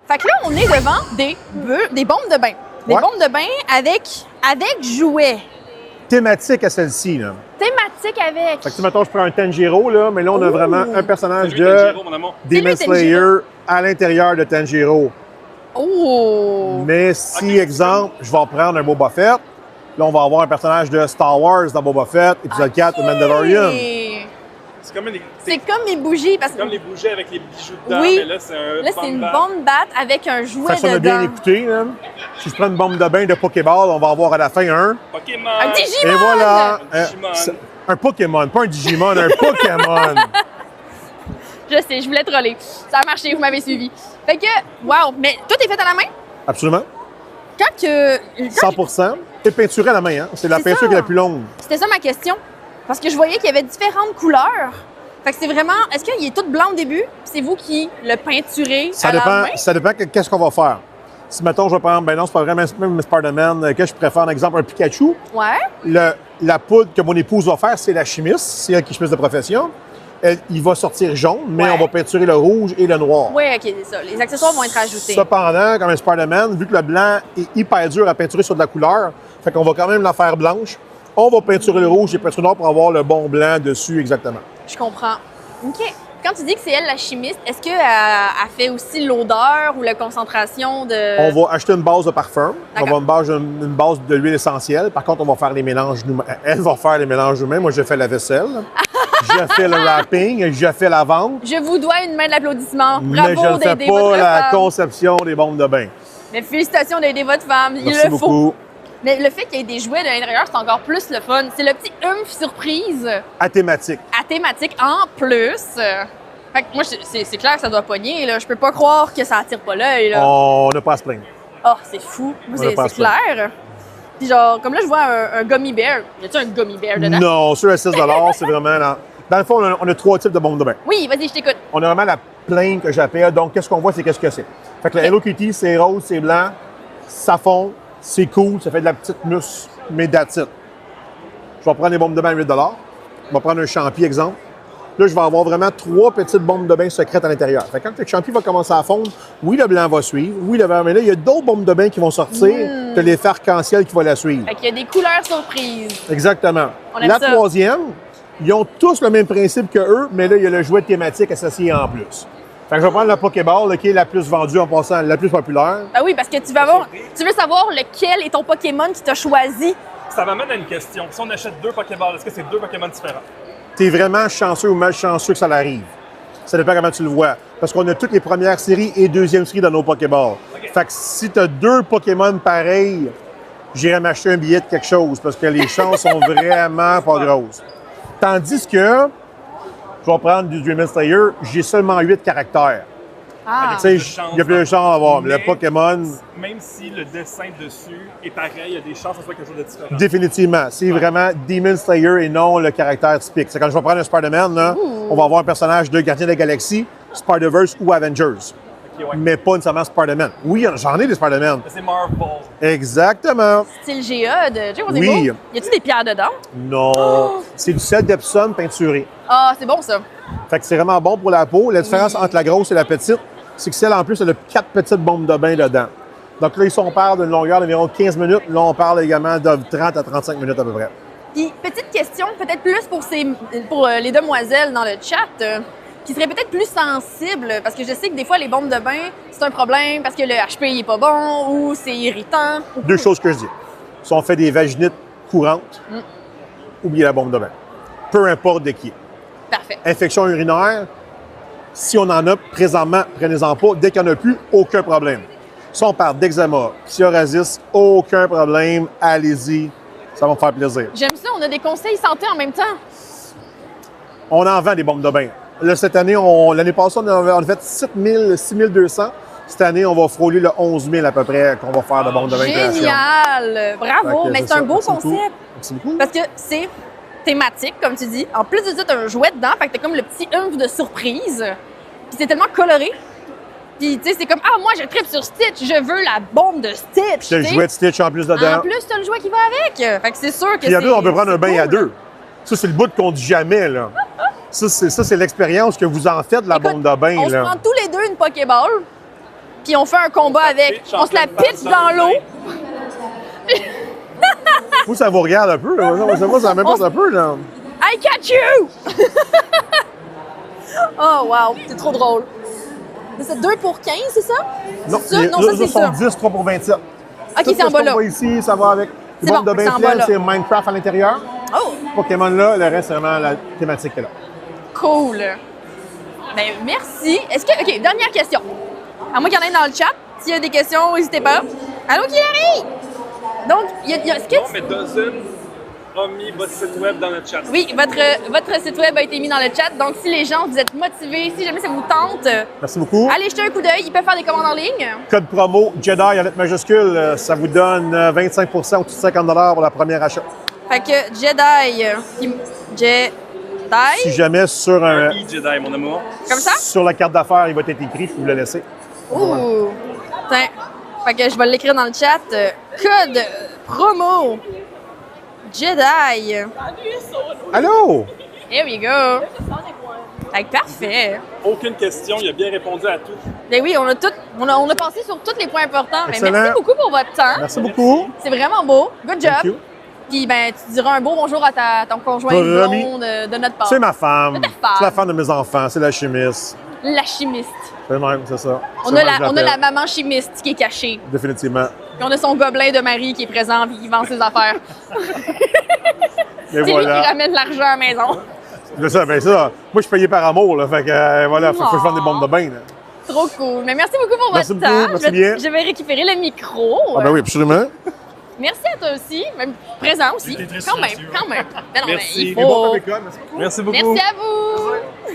Fait que là, on est devant des bombes de bain. Des Ouais. bombes de bain avec jouets. Thématique à celle-ci, là. Thématique avec. Fait que, mettons, je prends un Tanjiro, là, mais là, on a vraiment un personnage C'est lui, de Tanjiro, mon amour. Demon C'est lui, Tanjiro. Slayer à l'intérieur de Tanjiro. Oh! Mais si, Ok. exemple, je vais prendre un Boba Fett, là, on va avoir un personnage de Star Wars dans Boba Fett, épisode 4 de Mandalorian. Et C'est comme les, c'est comme mes bougies parce que comme les bougies avec les bijoux dedans, Oui. mais là, c'est un là, c'est une bombe bombe batte avec un jouet Fait que si on a bien dedans. écouté, là, si je prends une bombe de bain de Pokéball, on va avoir à la fin un. Pokémon. Un Digimon! Et voilà! Un Digimon. Un Pokémon, pas un Digimon, un Pokémon! Je sais, je voulais troller. Ça a marché, vous m'avez suivi. Fait que, wow! Mais tout est fait à la main? Absolument. Quand 100%. C'est peinturé à la main, hein? C'est la C'est peinture ça. qui est la plus longue. C'était ça ma question. Parce que je voyais qu'il y avait différentes couleurs. Fait que c'est vraiment. Est-ce qu'il est tout blanc au début? Puis c'est vous qui le peinturez Ça à la main? dépend, ça dépend qu'est-ce qu'on va faire. Si, mettons, je vais prendre, ben non, c'est pas vraiment même Spider-Man, que je préfère, par exemple, un Pikachu. Ouais. La poudre que mon épouse va faire, c'est la chimiste, c'est elle qui est chimiste de profession. Il va sortir jaune, mais Ouais. on va peinturer le rouge et le noir. Oui, OK, c'est ça. Les accessoires vont être ajoutés. Cependant, comme un Spider-Man, vu que le blanc est hyper dur à peinturer sur de la couleur, fait qu'on va quand même la faire blanche. On va peinturer le rouge et peinturer le noir pour avoir le bon blanc dessus exactement. Je comprends. OK. Quand tu dis que c'est elle la chimiste, est-ce qu'elle elle fait aussi l'odeur ou la concentration de. On va acheter une base de parfum. On D'accord. va une base de l'huile essentielle. Par contre, on va faire les mélanges nous-mêmes. Elle va faire les mélanges nous-mêmes. Moi, je fais la vaisselle. Je fais le wrapping. Je fais la vente. Je vous dois une main d'applaudissement. Mais Bravo je ne fais d'aider pas votre la femme. conception des bombes de bain. Mais félicitations d'aider votre femme. Il Merci le faut. beaucoup. Mais le fait qu'il y ait des jouets de l'intérieur, c'est encore plus le fun. C'est le petit surprise À thématique. à thématique en plus. Fait que moi, c'est clair que ça doit pogner. Là. Je peux pas croire que ça attire pas l'œil. Là. On n'a pas à se plaindre. Oh, c'est fou. Moi, On a pas à c'est se plaindre. clair. Puis genre, comme là, je vois un gummy bear. Y a-tu un gummy bear dedans? Non, sur le 6 c'est vraiment... Dans le fond, on a 3 types de bombes de bain. Oui, vas-y, je t'écoute. On a vraiment la plaine que j'appelle. Donc, qu'est-ce qu'on voit, c'est qu'est-ce que c'est. Fait que le Hello Kitty, c'est rose, c'est blanc, ça fond, c'est cool, ça fait de la petite mousse, mais that's it. Je vais prendre des bombes de bain à 8 Je vais prendre un champi, exemple. Là, je vais avoir vraiment 3 petites bombes de bain secrètes à l'intérieur. Fait que quand le champi va commencer à fondre, oui, le blanc va suivre, oui, le vert, mais là, il y a d'autres bombes de bain qui vont sortir, de l'effet arc-en-ciel qui va la suivre. Fait qu'il y a des couleurs surprises. Exactement. On aime La ça. troisième, ils ont tous le même principe que eux, mais là, il y a le jouet thématique associé en plus. Fait que je vais prendre la Pokéball, là, qui est la plus vendue en passant, la plus populaire. Ben oui, parce que tu veux savoir lequel est ton Pokémon qui t'a choisi. Ça m'amène à une question. Si on achète 2 Pokéballs, est-ce que c'est 2 Pokémon différents? T'es vraiment chanceux ou malchanceux que ça l'arrive. Ça dépend comment tu le vois. Parce qu'on a toutes les premières séries et deuxième séries dans nos Pokéballs. OK. Fait que si t'as 2 Pokémon pareils, j'irai m'acheter un billet de quelque chose parce que les chances sont vraiment pas grosses. Tandis que, je vais prendre du Demon Slayer, j'ai seulement 8 caractères. Ah, Tu sais, il y a plus de chances à avoir. Mais Le Pokémon, Même si le dessin dessus est pareil, il y a des chances que ce soit quelque chose de différent. définitivement, c'est vraiment Demon Slayer et non le caractère typique. C'est quand je vais prendre un Spider-Man, là, on va avoir un personnage de Gardien de la Galaxie, Spider-Verse ou Avengers. Ok, ouais. Mais pas nécessairement Spider-Man. Oui, j'en ai des Spider-Man. C'est Marvel. Exactement. style GA de Jay Oui. Beau. Y a-tu des pierres dedans? Non. C'est du sel d'Epsom peinturé. Ah, c'est bon ça. Fait que c'est vraiment bon pour la peau. La différence entre la grosse et la petite, c'est que celle en plus, elle a 4 petites bombes de bain dedans. Donc là, ici, on parle d'une longueur d'environ 15 minutes. Là, on parle également de 30 à 35 minutes à peu près. Puis, petite question, peut-être plus pour les demoiselles dans le chat, qui seraient peut-être plus sensibles, parce que je sais que des fois, les bombes de bain, c'est un problème parce que le HP il est pas bon ou c'est irritant. 2 choses que je dis. Si on fait des vaginites courantes, oubliez la bombe de bain. Peu importe de qui. Parfait. Infection urinaire, si on en a présentement, prenez-en pas. Dès qu'il n'y en a plus, aucun problème. Si on parle d'eczéma, psoriasis, aucun problème, allez-y, ça va me faire plaisir. J'aime ça, on a des conseils santé en même temps. On en vend des bombes de bain. Là, cette année, l'année passée, on a fait 6200. Cette année, on va frôler le 11 000 à peu près qu'on va faire de bombes de bain création. Génial! Bravo! Fait que Mais c'est ça. un beau Merci beaucoup. concept. Merci beaucoup. Parce que c'est thématique, comme tu dis. En plus de ça, t'as un jouet dedans, fait que t'as comme le petit oomph de surprise. Puis c'est tellement coloré. Puis tu sais, c'est comme, ah, moi, je tripe sur Stitch, je veux la bombe de Stitch. J'ai le tu sais. jouet de Stitch en plus dedans. En plus, t'as le jouet qui va avec. Fait que c'est sûr que Puis en plus, on peut prendre un bain cool. à 2. Ça, c'est le bout qu'on dit jamais, là. Ça, c'est l'expérience que vous en faites de la Écoute, bombe de bain, On se là. prend tous les deux une Pokéball, puis on fait un combat avec. pitch On se la en pleine pitch face dans dans l'eau. Vous, ça vous regarde un peu, là. Ça m'importe un peu, là. I catch you! Oh, wow, c'est trop drôle. C'est 2 pour 15, c'est ça? Non, C'est ça? les Non, ça, autres c'est sont ça. 10, 3 pour 27. OK, Tout c'est en ce bas qu'on là. voit ici, ça va avec les C'est bombes bon, de c'est en bain bas pleines, là. c'est Minecraft à l'intérieur. Oh, Pokémon là, le reste, c'est vraiment la thématique qui est là. cool. Ben, merci. Est-ce que. OK, dernière question. À moins qu'il y en ait dans le chat. S'il y a des questions, n'hésitez pas. Allô, Hilary? Donc, est-ce que. Non, mais Dozen a mis votre site web dans le chat. Oui, votre site web a été mis dans le chat. Donc, si les gens, vous êtes motivés, si jamais ça vous tente, Merci beaucoup. allez jeter un coup d'œil. Ils peuvent faire des commandes en ligne. Code promo Jedi en lettres majuscules, ça vous donne 25 au-dessus de 50 $ pour la première achat. Fait que Jedi. Jedi. Si jamais sur Un e-Jedi, mon amour. Comme ça? sur la carte d'affaires, il va être écrit, je vous le laisser. Ouh! Tiens. Fait que je vais l'écrire dans le chat. Code promo Jedi. Allô? Here we go. Fait que parfait. Aucune question, il a bien répondu à tout. Ben oui, on a passé sur tous les points importants. Mais Excellent. merci beaucoup pour votre temps. Merci beaucoup. C'est vraiment beau. Good Thank job. you. Puis ben, tu diras un beau bonjour à ton conjoint Promis. blonde de notre part. C'est ma femme. C'est ta femme. C'est la femme de mes enfants. C'est la chimiste. La chimiste. C'est même, c'est ça. On C'est a, moi que je on a la l'appelle. maman chimiste qui est cachée. Définitivement. Puis on a son gobelin de mari qui est présent et qui vend ses affaires. Et C'est lui qui voilà. ramène l'argent à la maison. C'est ça, ben ça. Moi, je suis payé par amour, là. Fait que, voilà, faut que je vende des bombes de bain, là. Trop cool. Mais merci beaucoup pour Merci votre beaucoup, temps. merci bien. Je vais récupérer le micro. Ah, ben oui, absolument. Merci à toi aussi. Même présent aussi. J'étais très Quand même, silencieux. quand même. Ben non, mais Merci. il Et bon, faut. avec merci beaucoup. Merci beaucoup. Merci à vous.